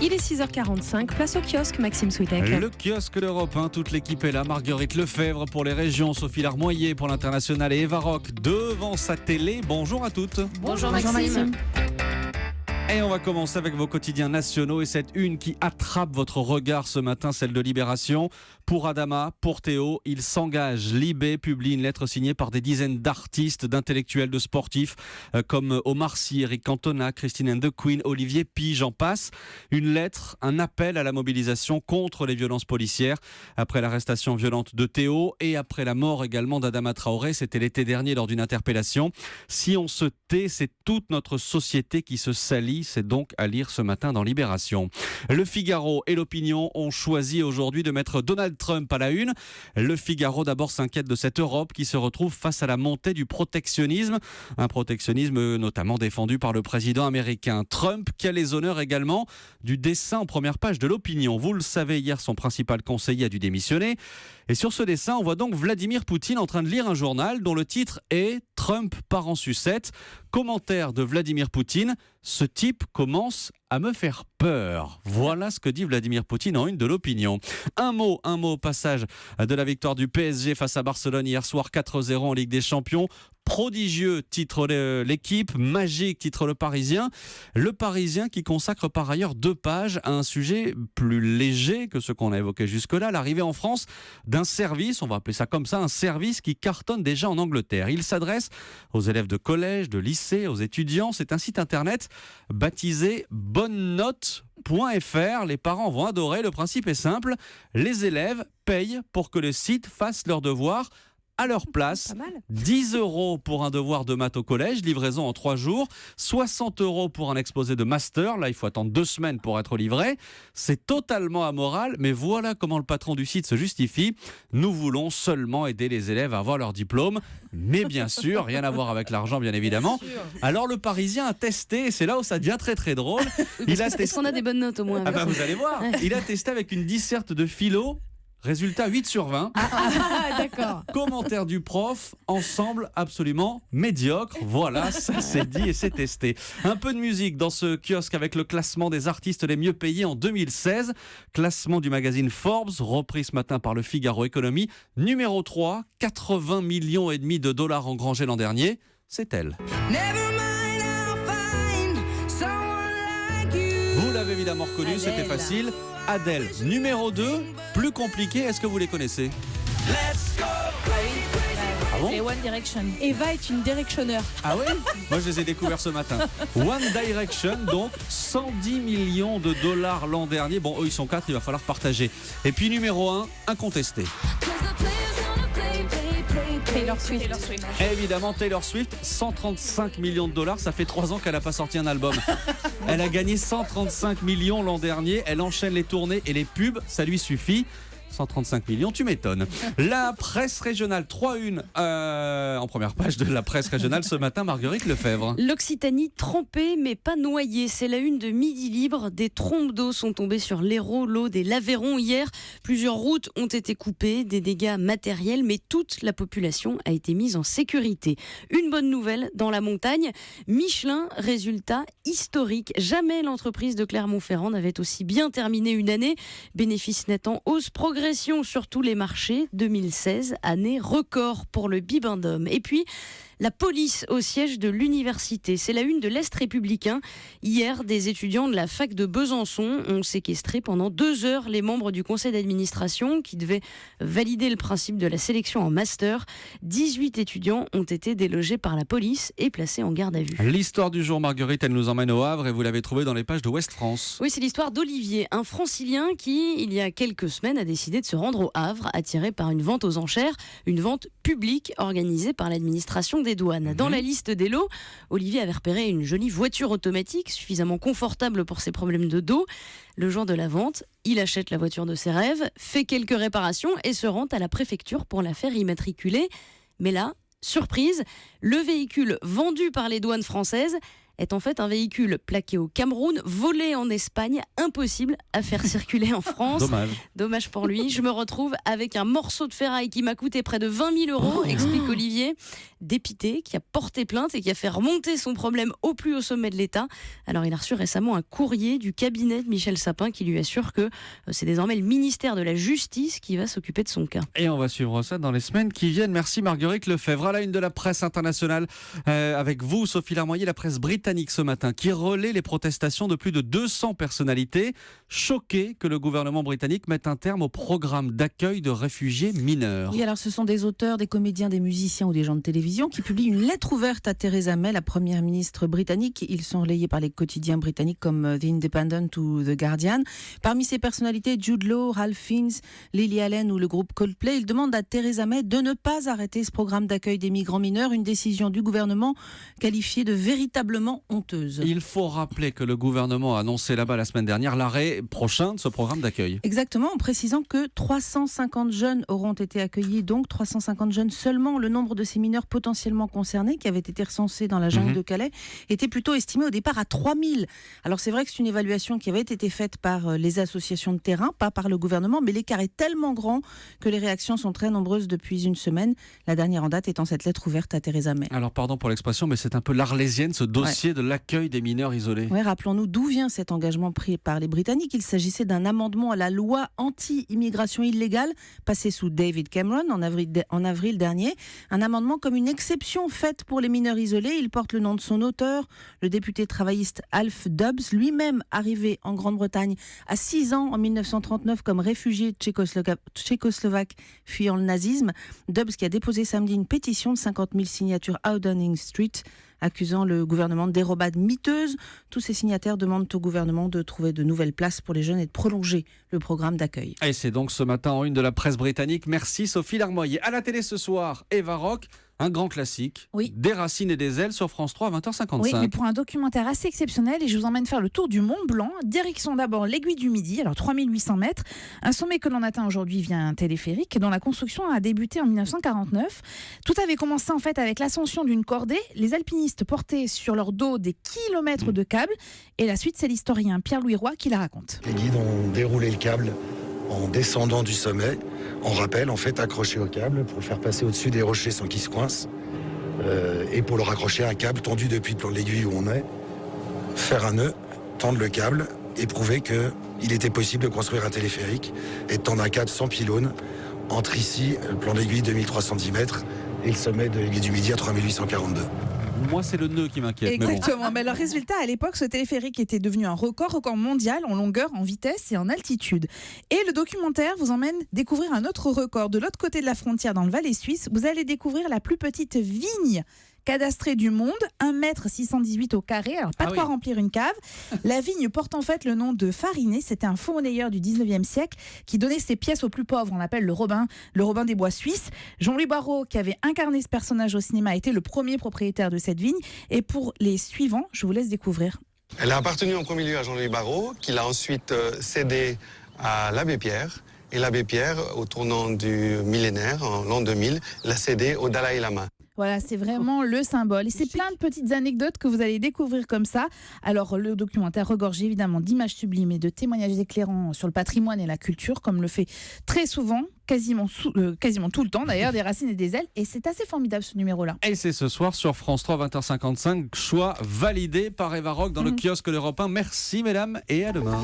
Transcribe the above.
Il est 6h45, place au kiosque, Maxime Switek. Le kiosque d'Europe 1, toute l'équipe est là. Marguerite Lefebvre pour les régions, Sophie Larmoyer pour l'international et Eva Rock devant sa télé. Bonjour à toutes. Bonjour Maxime. Et on va commencer avec vos quotidiens nationaux et cette une qui attrape votre regard ce matin, celle de Libération. Pour Adama, pour Théo, il s'engage. Libé publie une lettre signée par des dizaines d'artistes, d'intellectuels, de sportifs comme Omar Sy, Eric Cantona, Christine and the Queen, Olivier Py, j'en passe. Une lettre, un appel à la mobilisation contre les violences policières. Après l'arrestation violente de Théo et après la mort également d'Adama Traoré, c'était l'été dernier lors d'une interpellation. Si on se tait, c'est toute notre société qui se salit. C'est donc à lire ce matin dans Libération. Le Figaro et l'Opinion ont choisi aujourd'hui de mettre Donald Trump à la une. Le Figaro d'abord s'inquiète de cette Europe qui se retrouve face à la montée du protectionnisme. Un protectionnisme notamment défendu par le président américain Trump, qui a les honneurs également du dessin en première page de l'Opinion. Vous le savez, hier son principal conseiller a dû démissionner. Et sur ce dessin, on voit donc Vladimir Poutine en train de lire un journal dont le titre est « Trump part en sucette ». Commentaire de Vladimir Poutine, ce type commence à me faire peur. Voilà ce que dit Vladimir Poutine en une de l'Opinion. Un mot au passage de la victoire du PSG face à Barcelone hier soir 4-0 en Ligue des Champions. Prodigieux, titre l'équipe, magique, titre le Parisien. Le Parisien qui consacre par ailleurs 2 pages à un sujet plus léger que ce qu'on a évoqué jusque-là, l'arrivée en France d'un service, on va appeler ça comme ça, un service qui cartonne déjà en Angleterre. Il s'adresse aux élèves de collège, de lycée, aux étudiants. C'est un site internet baptisé bonnenote.fr. Les parents vont adorer, le principe est simple, les élèves payent pour que le site fasse leurs devoirs à leur place. 10 € pour un devoir de maths au collège, livraison en 3 jours, 60 € pour un exposé de master, là il faut attendre 2 semaines pour être livré. C'est totalement amoral, mais voilà comment le patron du site se justifie. Nous voulons seulement aider les élèves à avoir leur diplôme, mais bien sûr, rien à voir avec l'argent bien évidemment. Alors le Parisien a testé, et c'est là où ça devient très très drôle. Est-ce qu'on a des bonnes notes au moins? Vous allez voir, il a testé avec une disserte de philo. Résultat 8 sur 20. D'accord. Commentaire du prof, ensemble absolument médiocre. Voilà, ça c'est dit et c'est testé. Un peu de musique dans ce kiosque avec le classement des artistes les mieux payés en 2016. Classement du magazine Forbes, repris ce matin par le Figaro Économie. Numéro 3, 80,5 millions de dollars engrangés l'an dernier. C'est elle. Vous l'avez évidemment reconnu, c'était facile. Adèle, numéro 2, plus compliqué, est-ce que vous les connaissez? Ah bon? Et One Direction. Eva est une directionneur. Ah oui? Moi je les ai découverts ce matin. One Direction, donc 110 millions de dollars l'an dernier. Bon, eux ils sont 4, il va falloir partager. Et puis numéro 1, incontesté. Taylor Swift. Évidemment, Taylor Swift, 135 millions de dollars, ça fait 3 ans qu'elle n'a pas sorti un album. Elle a gagné 135 millions l'an dernier, elle enchaîne les tournées et les pubs, ça lui suffit. 135 millions, tu m'étonnes. La presse régionale, 3-1 en première page de la presse régionale ce matin, Marguerite Lefebvre. L'Occitanie trempée mais pas noyée, c'est la une de Midi Libre. Des trompes d'eau sont tombées sur l'Hérault, l'Aude et l'Aveyron hier. Plusieurs routes ont été coupées, des dégâts matériels, mais toute la population a été mise en sécurité. Une bonne nouvelle dans la montagne, Michelin, résultat historique. Jamais l'entreprise de Clermont-Ferrand n'avait aussi bien terminé une année. Bénéfice net en hausse, progression sur tous les marchés. 2016, année record pour le Bibendum. Et puis, la police au siège de l'université. C'est la une de l'Est républicain. Hier, des étudiants de la fac de Besançon ont séquestré pendant 2 heures les membres du conseil d'administration qui devaient valider le principe de la sélection en master. 18 étudiants ont été délogés par la police et placés en garde à vue. L'histoire du jour, Marguerite, elle nous emmène au Havre et vous l'avez trouvée dans les pages de Ouest France. Oui, c'est l'histoire d'Olivier, un francilien qui, il y a quelques semaines, a décidé de se rendre au Havre, attiré par une vente aux enchères, une vente publique organisée par l'administration des douanes. Dans la liste des lots, Olivier avait repéré une jolie voiture automatique suffisamment confortable pour ses problèmes de dos. Le jour de la vente, il achète la voiture de ses rêves, fait quelques réparations et se rend à la préfecture pour la faire immatriculer. Mais là, surprise, le véhicule vendu par les douanes françaises est en fait un véhicule plaqué au Cameroun, volé en Espagne, impossible à faire circuler en France. Dommage pour lui. Je me retrouve avec un morceau de ferraille qui m'a coûté près de 20 000 €, explique Olivier, dépité, qui a porté plainte et qui a fait remonter son problème au plus haut sommet de l'État. Alors il a reçu récemment un courrier du cabinet de Michel Sapin qui lui assure que c'est désormais le ministère de la Justice qui va s'occuper de son cas. Et on va suivre ça dans les semaines qui viennent. Merci Marguerite Lefebvre. À la une de la presse internationale, avec vous Sophie Larmoyer, la presse britannique ce matin qui relaie les protestations de plus de 200 personnalités choquées que le gouvernement britannique mette un terme au programme d'accueil de réfugiés mineurs. Oui, alors ce sont des auteurs, des comédiens, des musiciens ou des gens de télévision qui publient une lettre ouverte à Theresa May, la première ministre britannique. Ils sont relayés par les quotidiens britanniques comme The Independent ou The Guardian. Parmi ces personnalités, Jude Law, Ralph Fiennes, Lily Allen ou le groupe Coldplay, ils demandent à Theresa May de ne pas arrêter ce programme d'accueil des migrants mineurs, une décision du gouvernement qualifiée de véritablement honteuse. Il faut rappeler que le gouvernement a annoncé là-bas la semaine dernière l'arrêt prochain de ce programme d'accueil. Exactement, en précisant que 350 jeunes auront été accueillis, donc 350 jeunes seulement. Le nombre de ces mineurs potentiellement concernés, qui avaient été recensés dans la jungle de Calais, était plutôt estimé au départ à 3000. Alors c'est vrai que c'est une évaluation qui avait été faite par les associations de terrain, pas par le gouvernement, mais l'écart est tellement grand que les réactions sont très nombreuses depuis une semaine. La dernière en date étant cette lettre ouverte à Theresa May. Alors pardon pour l'expression, mais c'est un peu l'Arlésienne, ce dossier de l'accueil des mineurs isolés. Oui, rappelons-nous d'où vient cet engagement pris par les Britanniques. Il s'agissait d'un amendement à la loi anti-immigration illégale, passé sous David Cameron en avril dernier. Un amendement comme une exception faite pour les mineurs isolés. Il porte le nom de son auteur, le député travailliste Alf Dubs, lui-même arrivé en Grande-Bretagne à 6 ans en 1939 comme réfugié tchécoslovaque fuyant le nazisme. Dubs qui a déposé samedi une pétition de 50 000 signatures à Downing Street, accusant le gouvernement de dérobade miteuse. Tous ces signataires demandent au gouvernement de trouver de nouvelles places pour les jeunes et de prolonger le programme d'accueil. Et c'est donc ce matin en une de la presse britannique. Merci Sophie Larmoyer. À la télé ce soir, Eva Rock, un grand classique, Des racines et des ailes sur France 3 à 20h55. Oui, mais pour un documentaire assez exceptionnel, et je vous emmène faire le tour du Mont Blanc, direction d'abord l'Aiguille du Midi, alors 3800 mètres, un sommet que l'on atteint aujourd'hui via un téléphérique dont la construction a débuté en 1949. Tout avait commencé en fait avec l'ascension d'une cordée, les alpinistes portaient sur leur dos des kilomètres de câbles, et la suite c'est l'historien Pierre-Louis Roy qui la raconte. Les guides ont déroulé le câble en descendant du sommet, en rappel en fait accroché au câble pour le faire passer au-dessus des rochers sans qu'il se coince, et pour le raccrocher à un câble tendu depuis le plan de l'aiguille où on est, faire un nœud, tendre le câble et prouver qu'il était possible de construire un téléphérique et de tendre un câble sans pylône entre ici, le plan de l'aiguille 2310 mètres et le sommet de l'aiguille du Midi à 3842. Moi, c'est le nœud qui m'inquiète. Exactement. Mais le résultat, à l'époque, ce téléphérique était devenu un record mondial en longueur, en vitesse et en altitude. Et le documentaire vous emmène découvrir un autre record. De l'autre côté de la frontière, dans le Valais suisse, vous allez découvrir la plus petite vigne cadastrée du monde, 1,618 m au carré, alors pas de quoi remplir une cave. La vigne porte en fait le nom de Farinet, c'était un faux monnayeur du 19e siècle qui donnait ses pièces aux plus pauvres, on l'appelle le Robin des Bois suisses. Jean-Louis Barrault, qui avait incarné ce personnage au cinéma, a été le premier propriétaire de cette vigne, et pour les suivants, je vous laisse découvrir. Elle a appartenu en premier lieu à Jean-Louis Barrault, qui l'a ensuite cédé à l'abbé Pierre, et l'abbé Pierre, au tournant du millénaire, en l'an 2000, l'a cédé au Dalai Lama. Voilà, c'est vraiment le symbole. Et c'est plein de petites anecdotes que vous allez découvrir comme ça. Alors, le documentaire regorge évidemment d'images sublimes et de témoignages éclairants sur le patrimoine et la culture, comme le fait très souvent, quasiment tout le temps d'ailleurs, Des racines et des ailes. Et c'est assez formidable ce numéro-là. Et c'est ce soir sur France 3, 20h55. Choix validé par Eva Rock dans le kiosque d'Europe 1. Merci mesdames et à demain.